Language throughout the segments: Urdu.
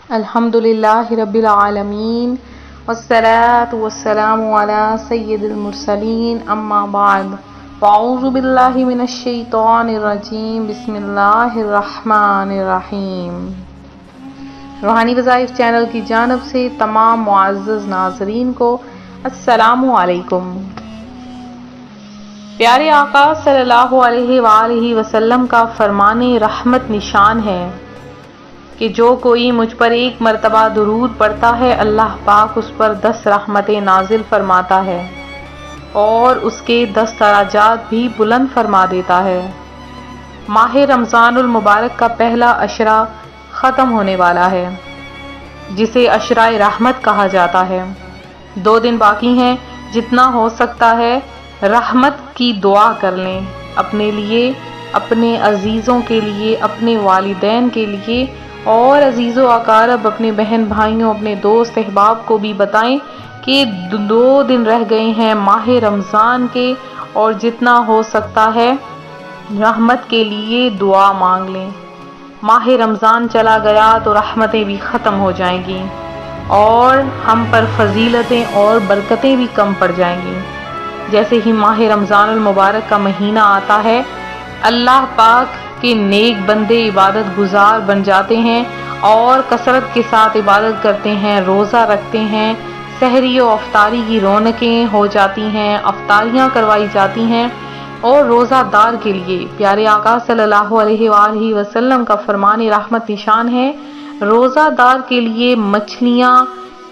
الحمدللہ رب العالمین والصلاة والسلام علی سید المرسلین اما بعد فاعوذ باللہ من الشیطان الرجیم بسم اللہ الرحمن الرحیم۔ روحانی وظائف چینل کی جانب سے تمام معزز ناظرین کو السلام علیکم۔ پیارے آقا صلی اللہ علیہ وآلہ وسلم کا فرمان رحمت نشان ہے کہ جو کوئی مجھ پر ایک مرتبہ درود پڑھتا ہے اللہ پاک اس پر 10 رحمتیں نازل فرماتا ہے اور اس کے 10 درجات بھی بلند فرما دیتا ہے۔ ماہ رمضان المبارک کا پہلا عشرہ ختم ہونے والا ہے جسے عشرہ رحمت کہا جاتا ہے۔ 2 دن باقی ہیں، جتنا ہو سکتا ہے رحمت کی دعا کر لیں، اپنے لیے، اپنے عزیزوں کے لیے، اپنے والدین کے لیے اور عزیز و اقارب، اپنے بہن بھائیوں، اپنے دوست احباب کو بھی بتائیں کہ 2 دن رہ گئے ہیں ماہ رمضان کے، اور جتنا ہو سکتا ہے رحمت کے لیے دعا مانگ لیں۔ ماہ رمضان چلا گیا تو رحمتیں بھی ختم ہو جائیں گی اور ہم پر فضیلتیں اور برکتیں بھی کم پڑ جائیں گی۔ جیسے ہی ماہ رمضان المبارک کا مہینہ آتا ہے اللہ پاک کے نیک بندے عبادت گزار بن جاتے ہیں اور کثرت کے ساتھ عبادت کرتے ہیں، روزہ رکھتے ہیں، سحری و افطاری کی رونقیں ہو جاتی ہیں، افطاریاں کروائی جاتی ہیں۔ اور روزہ دار کے لیے پیارے آقا صلی اللہ علیہ وآلہ وسلم کا فرمان رحمت نشان ہے، روزہ دار کے لیے مچھلیاں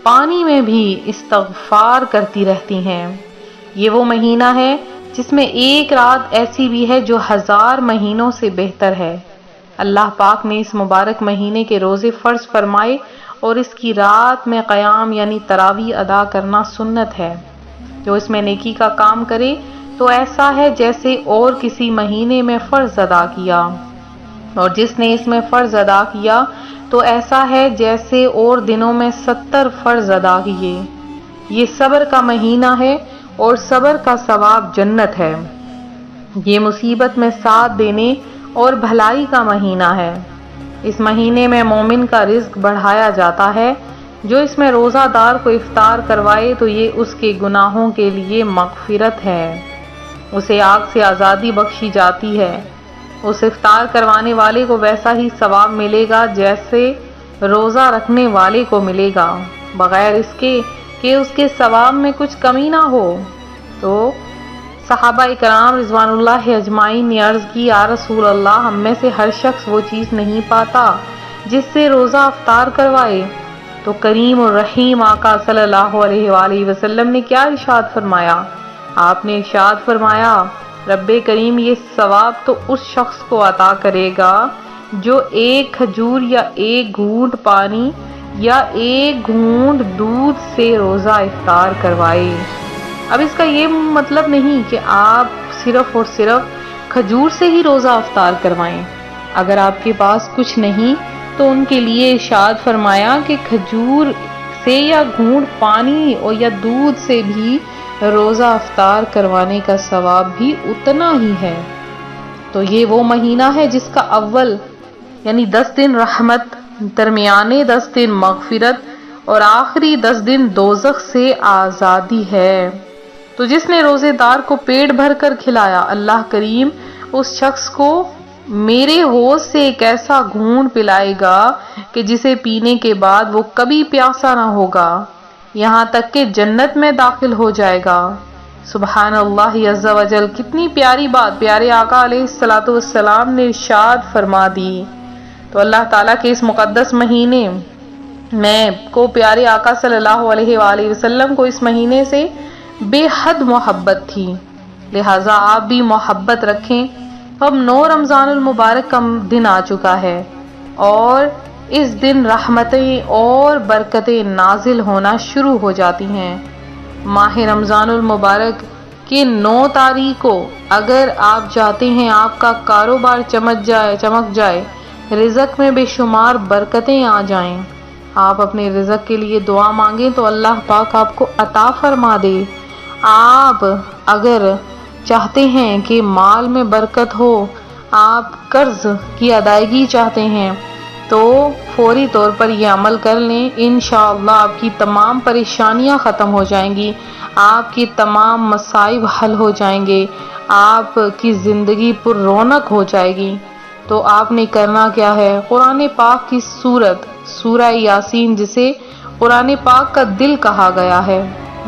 پانی میں بھی استغفار کرتی رہتی ہیں۔ یہ وہ مہینہ ہے جس میں ایک رات ایسی بھی ہے جو 1000 مہینوں سے بہتر ہے۔ اللہ پاک نے اس مبارک مہینے کے روزے فرض فرمائے اور اس کی رات میں قیام یعنی تراویح ادا کرنا سنت ہے۔ جو اس میں نیکی کا کام کرے تو ایسا ہے جیسے اور کسی مہینے میں فرض ادا کیا، اور جس نے اس میں فرض ادا کیا تو ایسا ہے جیسے اور دنوں میں 70 فرض ادا کیے۔ یہ صبر کا مہینہ ہے اور صبر کا ثواب جنت ہے۔ یہ مصیبت میں ساتھ دینے اور بھلائی کا مہینہ ہے۔ اس مہینے میں مومن کا رزق بڑھایا جاتا ہے۔ جو اس میں روزہ دار کو افطار کروائے تو یہ اس کے گناہوں کے لیے مغفرت ہے، اسے آگ سے آزادی بخشی جاتی ہے۔ اس افطار کروانے والے کو ویسا ہی ثواب ملے گا جیسے روزہ رکھنے والے کو ملے گا، بغیر اس کے کہ اس کے ثواب میں کچھ کمی نہ ہو۔ تو صحابہ کرام رضوان اللہ اجمعین نے عرض کی، یا رسول اللہ، ہم میں سے ہر شخص وہ چیز نہیں پاتا جس سے روزہ افطار کروائے۔ تو کریم اور رحیم آقا صلی اللہ علیہ وآلہ وسلم نے کیا ارشاد فرمایا؟ آپ نے ارشاد فرمایا، رب کریم یہ ثواب تو اس شخص کو عطا کرے گا جو 1 کھجور یا 1 گھونٹ پانی یا 1 گھونٹ دودھ سے روزہ افطار کروائے۔ اب اس کا یہ مطلب نہیں کہ آپ صرف اور صرف کھجور سے ہی روزہ افطار کروائیں۔ اگر آپ کے پاس کچھ نہیں تو ان کے لیے ارشاد فرمایا کہ کھجور سے یا گھونٹ پانی اور یا دودھ سے بھی روزہ افطار کروانے کا ثواب بھی اتنا ہی ہے۔ تو یہ وہ مہینہ ہے جس کا اول یعنی 10 دن رحمت، درمیانے 10 دن مغفرت اور آخری 10 دن دوزخ سے آزادی ہے۔ تو جس نے روزے دار کو پیٹ بھر کر کھلایا، اللہ کریم اس شخص کو میرے ہوش سے ایک ایسا گھونٹ پلائے گا کہ جسے پینے کے بعد وہ کبھی پیاسا نہ ہوگا، یہاں تک کہ جنت میں داخل ہو جائے گا۔ سبحان اللہ عز و جل، کتنی پیاری بات پیارے آقا علیہ الصلوۃ والسلام نے ارشاد فرما دی۔ تو اللہ تعالیٰ کے اس مقدس مہینے میں کو پیارے آقا صلی اللہ علیہ وآلہ وسلم کو اس مہینے سے بے حد محبت تھی، لہٰذا آپ بھی محبت رکھیں۔ اب 9 رمضان المبارک کا دن آ چکا ہے اور اس دن رحمتیں اور برکتیں نازل ہونا شروع ہو جاتی ہیں۔ ماہ رمضان المبارک کے 9 تاریخ کو اگر آپ چاہتے ہیں آپ کا کاروبار چمک جائے، رزق میں بے شمار برکتیں آ جائیں، آپ اپنے رزق کے لیے دعا مانگیں تو اللہ پاک آپ کو عطا فرما دے۔ آپ اگر چاہتے ہیں کہ مال میں برکت ہو، آپ قرض کی ادائیگی چاہتے ہیں تو فوری طور پر یہ عمل کر لیں، انشاءاللہ آپ کی تمام پریشانیاں ختم ہو جائیں گی، آپ کی تمام مصائب حل ہو جائیں گے، آپ کی زندگی پر رونق ہو جائے گی۔ تو آپ نے کرنا کیا ہے، قرآن پاک کی سورت سورہ یاسین، جسے قرآن پاک کا دل کہا گیا ہے،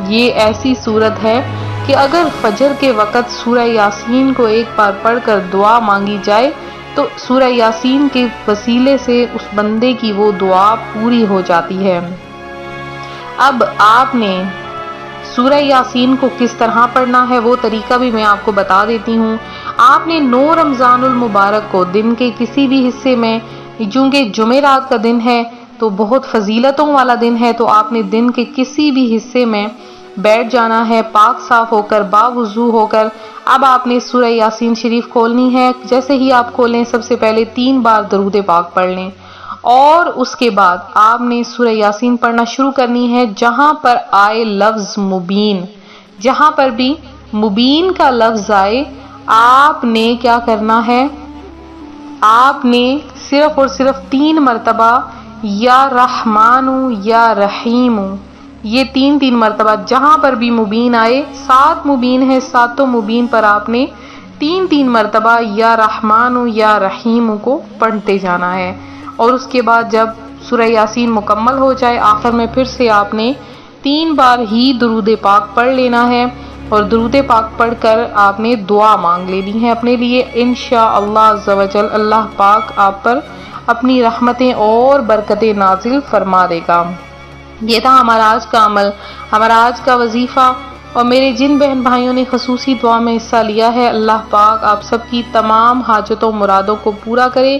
یہ ایسی سورت ہے کہ اگر فجر کے وقت سورہ یاسین کو ایک بار پڑھ کر دعا مانگی جائے تو سورہ یاسین کے وسیلے سے اس بندے کی وہ دعا پوری ہو جاتی ہے۔ اب آپ نے سورہ یاسین کو کس طرح پڑھنا ہے وہ طریقہ بھی میں آپ کو بتا دیتی ہوں۔ آپ نے 9 رمضان المبارک کو دن کے کسی بھی حصے میں، چونکہ جمعرات کا دن ہے تو بہت فضیلتوں والا دن ہے، تو آپ نے دن کے کسی بھی حصے میں بیٹھ جانا ہے، پاک صاف ہو کر، باوضو ہو کر۔ اب آپ نے سورہ یاسین شریف کھولنی ہے، جیسے ہی آپ کھولیں سب سے پہلے 3 بار درود پاک پڑھ لیں، اور اس کے بعد آپ نے سورہ یاسین پڑھنا شروع کرنی ہے۔ جہاں پر آئے لفظ مبین، جہاں پر بھی مبین کا لفظ آئے، آپ نے کیا کرنا ہے، آپ نے صرف اور صرف 3 مرتبہ یا رحمان یا رحیم، یہ 3 مرتبہ جہاں پر بھی مبین آئے، 7 مبین ہے، 7 مبین پر آپ نے 3 مرتبہ یا رحمان یا رحیم کو پڑھتے جانا ہے۔ اور اس کے بعد جب سورہ یاسین مکمل ہو جائے، آخر میں پھر سے آپ نے 3 بار ہی درود پاک پڑھ لینا ہے، اور درود پاک پڑھ کر آپ نے دعا مانگ لینی ہے اپنے لیے، انشاءاللہ عز و جل اللہ پاک آپ پر اپنی رحمتیں اور برکتیں نازل فرما دے گا۔ یہ تھا ہمارا آج کا عمل، ہمارا آج کا وظیفہ، اور میرے جن بہن بھائیوں نے خصوصی دعا میں حصہ لیا ہے، اللہ پاک آپ سب کی تمام حاجتوں مرادوں کو پورا کرے،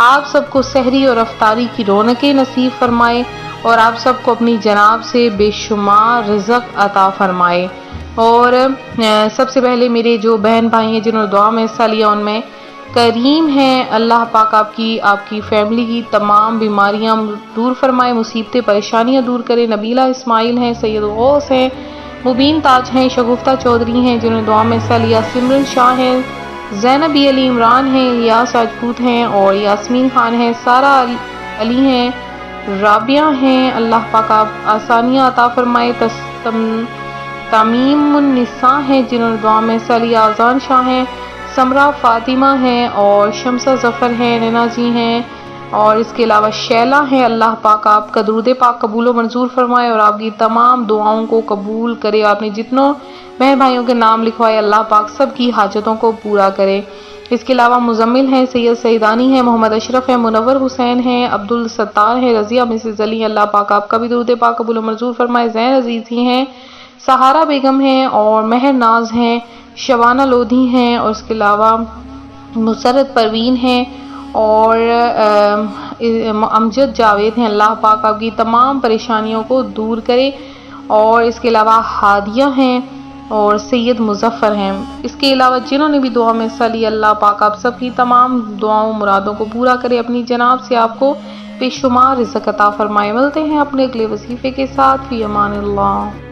آپ سب کو سحری اور افطاری کی رونقیں نصیب فرمائے، اور آپ سب کو اپنی جناب سے بے شمار رزق عطا فرمائے۔ اور سب سے پہلے میرے جو بہن بھائی ہیں جنہوں نے دعا میں حصہ لیا، ان میں کریم ہیں، اللہ پاک آپ کی فیملی کی تمام بیماریاں دور فرمائے، مصیبتیں پریشانیاں دور کرے۔ نبیلہ اسماعیل ہیں، سید غوث ہیں، مبین تاج ہیں، شگفتہ چودھری ہیں جنہوں نے دعا میں حصہ لیا، سمرن شاہ ہیں، زینب علی عمران ہیں، یاس راجپوت ہیں، اور یاسمین خان ہیں، سارا علی ہیں، رابعہ ہیں، اللہ پاک آپ آسانیاں عطا فرمائے۔ تمیم النساء ہیں جنہوں نے دعا میں حصہ لیا، آذان شاہ ہیں، سمرہ فاطمہ ہیں، اور شمسہ ظفر ہیں، نینا جی ہیں، اور اس کے علاوہ شیلا ہیں۔ اللہ پاک آپ کا درود پاک قبول و منظور فرمائے، اور آپ کی تمام دعاؤں کو قبول کرے۔ آپ نے جتنوں بہن بھائیوں کے نام لکھوائے، اللہ پاک سب کی حاجتوں کو پورا کرے۔ اس کے علاوہ مزمل ہیں، سید سیدانی ہیں، محمد اشرف ہیں، منور حسین ہیں، عبد الستار ہیں، رضیہ مسز علی، اللہ پاک آپ کا بھی درود پاک قبول و منظور فرمائے۔ زین عزیزی ہیں، سہارا بیگم ہیں، اور مہر ناز ہیں، شبانہ لودھی ہیں، اور اس کے علاوہ مسرت پروین ہیں، اور امجد جاوید ہیں۔ اللہ پاک آپ کی تمام پریشانیوں کو دور کرے۔ اور اس کے علاوہ ہادیہ ہیں، اور سید مظفر ہیں۔ اس کے علاوہ جنہوں نے بھی دعا میں حصہ لیا، اللہ پاک آپ سب کی تمام دعاؤں مرادوں کو پورا کرے، اپنی جناب سے آپ کو بے شمار رزق عطا فرمائے۔ ملتے ہیں اپنے اگلے وظیفے کے ساتھ، فی امان اللہ۔